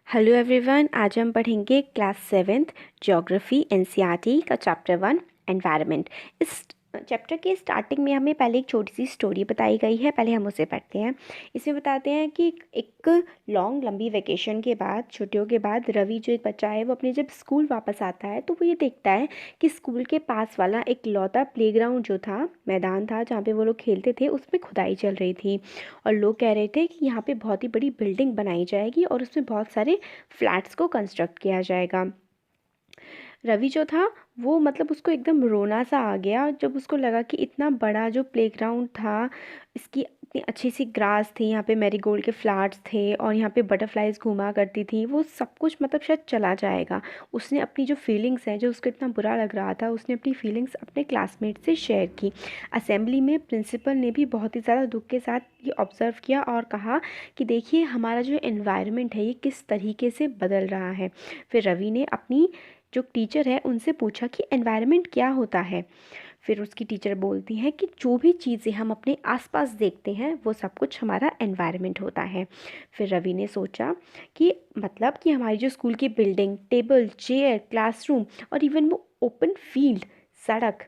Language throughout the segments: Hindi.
हेलो एवरीवन, आज हम पढ़ेंगे क्लास सेवेंथ ज्योग्राफी एनसीईआरटी का चैप्टर 1 एनवायरनमेंट। इस चैप्टर के स्टार्टिंग में हमें पहले एक छोटी सी स्टोरी बताई गई है। पहले हम उसे पढ़ते हैं। इसमें बताते हैं कि एक लंबी वेकेशन के बाद, छुट्टियों के बाद, रवि जो एक बच्चा है वो अपने जब स्कूल वापस आता है तो वो ये देखता है कि स्कूल के पास वाला एक लौता प्लेग्राउंड जो था, मैदान था जहाँ पे वो लोग खेलते थे, उसमें खुदाई चल रही थी और लोग कह रहे थे कि यहाँ पे बहुत ही बड़ी बिल्डिंग बनाई जाएगी और उसमें बहुत सारे फ्लैट्स को कंस्ट्रक्ट किया जाएगा। रवि जो था वो उसको एकदम रोना सा आ गया जब उसको लगा कि इतना बड़ा जो प्लेग्राउंड था, इसकी इतनी अच्छी सी ग्रास थी, यहाँ पे मैरीगोल्ड के फ्लावर्स थे और यहाँ पे बटरफ्लाइज घूमा करती थी, वो सब कुछ शायद चला जाएगा। उसने अपनी जो फीलिंग्स हैं, जो उसको इतना बुरा लग रहा था, उसने अपनी फीलिंग्स अपने क्लासमेट से शेयर की। असेंबली में प्रिंसिपल ने भी बहुत ही ज़्यादा दुख के साथ ये ऑब्ज़र्व किया और कहा कि देखिए हमारा जो एनवायरनमेंट है ये किस तरीके से बदल रहा है। फिर रवि ने अपनी जो टीचर है उनसे पूछा कि एनवायरनमेंट क्या होता है। फिर उसकी टीचर बोलती हैं कि जो भी चीज़ें हम अपने आसपास देखते हैं वो सब कुछ हमारा एनवायरनमेंट होता है। फिर रवि ने सोचा कि कि हमारी जो स्कूल की बिल्डिंग, टेबल, चेयर, क्लासरूम और इवन वो ओपन फील्ड, सड़क,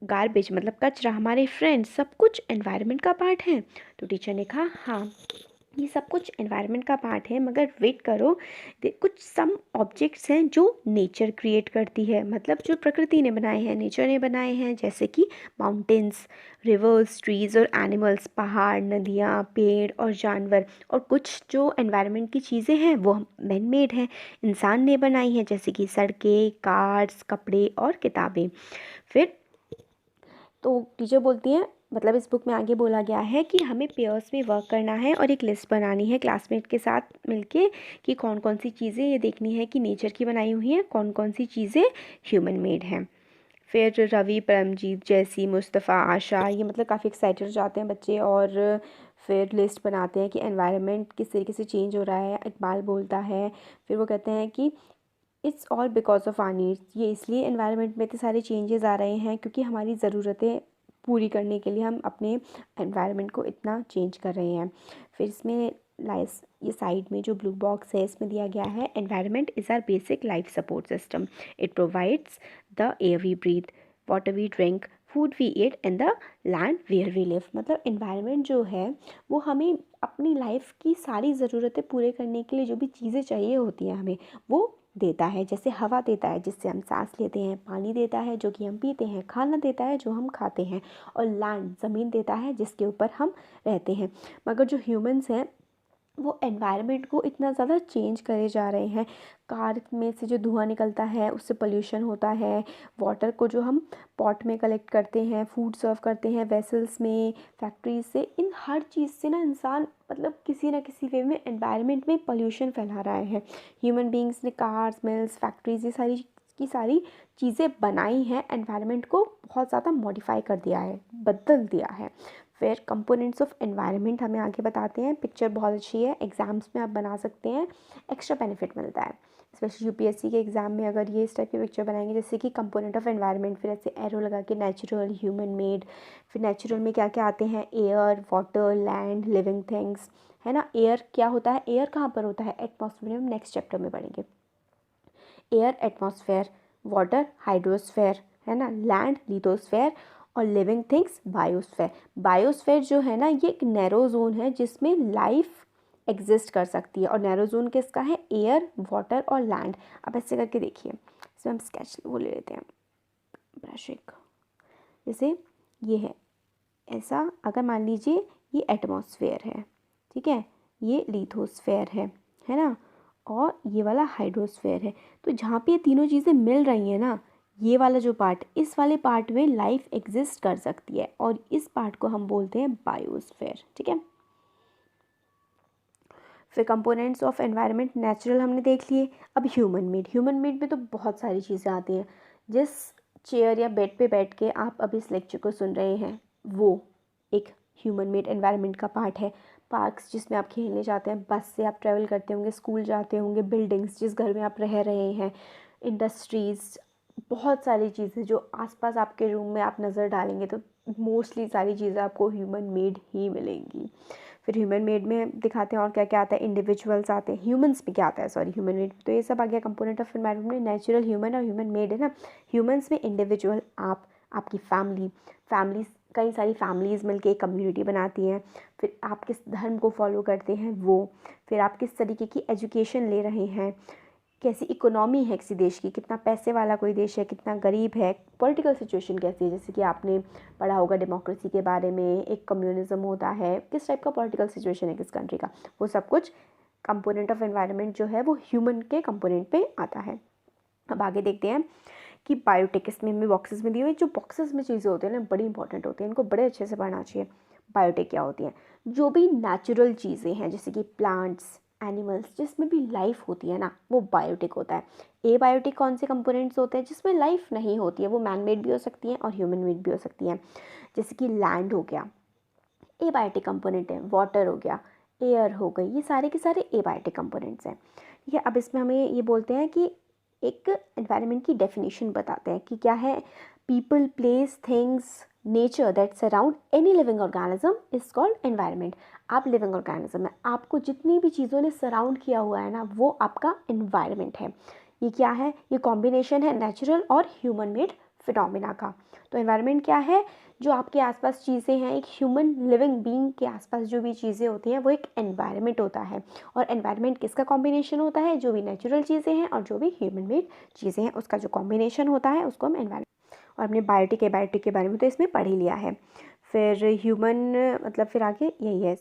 गार्बेज कचरा, हमारे फ्रेंड्स, सब कुछ एनवायरनमेंट का पार्ट है। तो टीचर ने कहा हाँ, ये सब कुछ एनवायरनमेंट का पार्ट है, मगर वेट करो, कुछ सम ऑब्जेक्ट्स हैं जो नेचर क्रिएट करती है, जो प्रकृति ने बनाए हैं, नेचर ने बनाए हैं, जैसे कि माउंटेन्स, रिवर्स, ट्रीज़ और एनिमल्स, पहाड़, नदियाँ, पेड़ और जानवर। और कुछ जो एनवायरनमेंट की चीज़ें हैं वो मैन मेड हैं, इंसान ने बनाई हैं, जैसे कि सड़कें, कार्स, कपड़े और किताबें। फिर तो टीचर बोलती हैं, इस बुक में आगे बोला गया है कि हमें पेयर्स में वर्क करना है और एक लिस्ट बनानी है क्लासमेट के साथ मिलके कि कौन कौन सी चीज़ें ये देखनी है कि नेचर की बनाई हुई हैं, कौन कौन सी चीज़ें ह्यूमन मेड हैं। फिर रवि, परमजीत, जैसी, मुस्तफ़ा, आशा, ये काफ़ी एक्साइटेड हो जाते हैं बच्चे और फिर लिस्ट बनाते हैं कि एनवायरनमेंट किस तरीके से चेंज हो रहा है। इकबाल बोलता है, फिर वो कहते हैं कि it's all because of our needs, ये इसलिए एनवायरनमेंट में इतने सारे चेंजेस आ रहे हैं क्योंकि हमारी ज़रूरतें पूरी करने के लिए हम अपने एनवायरनमेंट को इतना चेंज कर रहे हैं। फिर इसमें लाइस ये साइड में जो ब्लू बॉक्स है इसमें दिया गया है, environment is our basic life support system. It provides the air we breathe, water we drink, food we eat and the land where we live. Environment जो है वो हमें अपनी लाइफ की सारी ज़रूरतें पूरे करने के लिए जो भी चीज़ें चाहिए होती हैं हमें वो देता है। जैसे हवा देता है जिससे हम सांस लेते हैं, पानी देता है जो कि हम पीते हैं, खाना देता है जो हम खाते हैं, और लैंड, ज़मीन देता है जिसके ऊपर हम रहते हैं। मगर जो ह्यूमंस हैं वो एनवायरनमेंट को इतना ज़्यादा चेंज करे जा रहे हैं। कार में से जो धुआं निकलता है उससे पोल्यूशन होता है, वाटर को जो हम पॉट में कलेक्ट करते हैं, फूड सर्व करते हैं वेसल्स में, फैक्ट्रीज से, इन हर चीज़ से ना इंसान किसी ना किसी वे में एनवायरनमेंट में पोल्यूशन फैला रहा है। ह्यूमन बींग्स ने कार्स, मिल्स, फैक्ट्रीज, ये सारी की सारी चीज़ें बनाई हैं, एनवायरनमेंट को बहुत ज़्यादा मॉडिफाई कर दिया है, बदल दिया है। फिर कंपोनेंट्स ऑफ एनवायरनमेंट हमें आगे बताते हैं। पिक्चर बहुत अच्छी है, एग्जाम्स में आप बना सकते हैं, एक्स्ट्रा बेनिफिट मिलता है। स्पेशली यूपीएससी के एग्ज़ाम में अगर ये इस टाइप की पिक्चर बनाएंगे, जैसे कि कंपोनेंट ऑफ एनवायरनमेंट, फिर ऐसे एरो लगा के नेचुरल, ह्यूमन मेड। फिर नेचुरल में क्या क्या आते हैं, air, water, land, living things, है ना। एयर क्या होता है, एयर कहाँ पर होता है, एटमॉस्फेयर में, नेक्स्ट चैप्टर में पढ़ेंगे। एयर एटमॉस्फेयर, वाटर हाइड्रोस्फेयर, है ना, लैंड लिथोस्फेयर, और लिविंग थिंग्स बायोस्फेयर। बायोस्फेयर जो है ना ये एक नैरो जोन है जिसमें लाइफ एग्जिस्ट कर सकती है, और नैरो जोन किसका है, एयर, वाटर और लैंड। अब ऐसे करके देखिए, इसमें हम स्केच वो ले लेते हैं, ब्रश एक, जैसे ये है ऐसा, अगर मान लीजिए ये एटमॉस्फेयर है, ठीक है, ये लिथोस्फेयर है ना, और ये वाला हाइड्रोस्फेयर है। तो जहाँ पे ये तीनों चीज़ें मिल रही हैं ना, ये वाला जो पार्ट, इस वाले पार्ट में लाइफ एग्जिस्ट कर सकती है, और इस पार्ट को हम बोलते हैं बायोस्फेयर, ठीक है। फिर कंपोनेंट्स ऑफ एनवायरनमेंट, नेचुरल हमने देख लिए। अब ह्यूमन मेड, ह्यूमन मेड में तो बहुत सारी चीज़ें आती हैं। जिस चेयर या बेड पे बैठ के आप अभी इस लेक्चर को सुन रहे हैं वो एक ह्यूमन मेड एनवायरनमेंट का पार्ट है। पार्क्स जिसमें आप खेलने जाते हैं, बस से आप ट्रैवल करते होंगे, स्कूल जाते होंगे, बिल्डिंग्स जिस घर में आप रह रहे हैं, इंडस्ट्रीज़, बहुत सारी चीज़ें जो आसपास आपके रूम में आप नज़र डालेंगे तो मोस्टली सारी चीज़ें आपको ह्यूमन मेड ही मिलेंगी। फिर ह्यूमन मेड में दिखाते हैं और क्या क्या आता है, इंडिविजुअल्स आते हैं, ह्यूमंस में क्या आता है, सॉरी ह्यूमन मेड, तो ये सब आ गया कंपोनेंट ऑफ एनवायरनमेंट में, नेचुरल, ह्यूमन और ह्यूमन मेड है ना। ह्यूमंस में इंडिविजुअल, आप, आपकी फैमिलीज, कई सारी फैमिलीज़ मिलके एक कम्युनिटी बनाती हैं। फिर आप किस धर्म को फॉलो करते हैं वो, फिर आप किस तरीके की एजुकेशन ले रहे हैं, कैसी इकोनॉमी है किसी देश की, कितना पैसे वाला कोई देश है, कितना गरीब है, पॉलिटिकल सिचुएशन कैसी है, जैसे कि आपने पढ़ा होगा डेमोक्रेसी के बारे में, एक कम्युनिज्म होता है, किस टाइप का पॉलिटिकल सिचुएशन है किस कंट्री का, वो सब कुछ कंपोनेंट ऑफ एनवायरनमेंट जो है वो ह्यूमन के कंपोनेंट पे आता है। अब आगे देखते हैं कि बायोटेक, इसमें हमें बॉक्सेस में दी हुई, जो बॉक्सेस में चीज़ें होती हैं ना बड़ी इंपॉर्टेंट होती हैं, इनको बड़े अच्छे से पढ़ना चाहिए। बायोटेक क्या होती है, जो भी नेचुरल चीज़ें हैं जैसे कि प्लांट्स, एनिमल्स, जिसमें भी लाइफ होती है ना वो बायोटिक होता है। ए बायोटिक कौन से कंपोनेंट्स होते हैं, जिसमें लाइफ नहीं होती है, वो मैन मेड भी हो सकती हैं और ह्यूमन मेड भी हो सकती हैं। जैसे कि लैंड हो गया, ए बायोटिक कंपोनेंट है, वाटर हो गया, एयर हो गई, ये सारे के सारे ए बायोटिक कंपोनेंट्स हैं। ठीक है, अब इसमें हमें ये बोलते हैं कि एक एनवायरनमेंट की डेफिनेशन बताते हैं कि क्या है, people, place, things, nature that surround any living organism is called environment. आप लिविंग ऑर्गेनिज्म है, आपको जितनी भी चीज़ों ने सराउंड किया हुआ है ना वो आपका एनवायरनमेंट है। ये क्या है, ये कॉम्बिनेशन है नेचुरल और ह्यूमन मेड फिनोमिना का। तो एनवायरनमेंट क्या है, जो आपके आसपास चीज़ें हैं, एक ह्यूमन लिविंग बीइंग के आसपास जो भी चीज़ें होती हैं वो एक एनवायरनमेंट होता है। और एनवायरनमेंट किसका कॉम्बिनेशन होता है, जो भी नेचुरल चीज़ें हैं और जो भी ह्यूमन मेड चीज़ें हैं उसका जो कॉम्बिनेशन होता है उसको हम एनवायरनमेंट। और हमने बायोटिक, एबायोटिक के बारे में तो इसमें पढ़ ही लिया है। फिर ह्यूमन मतलब फिर आगे यही है।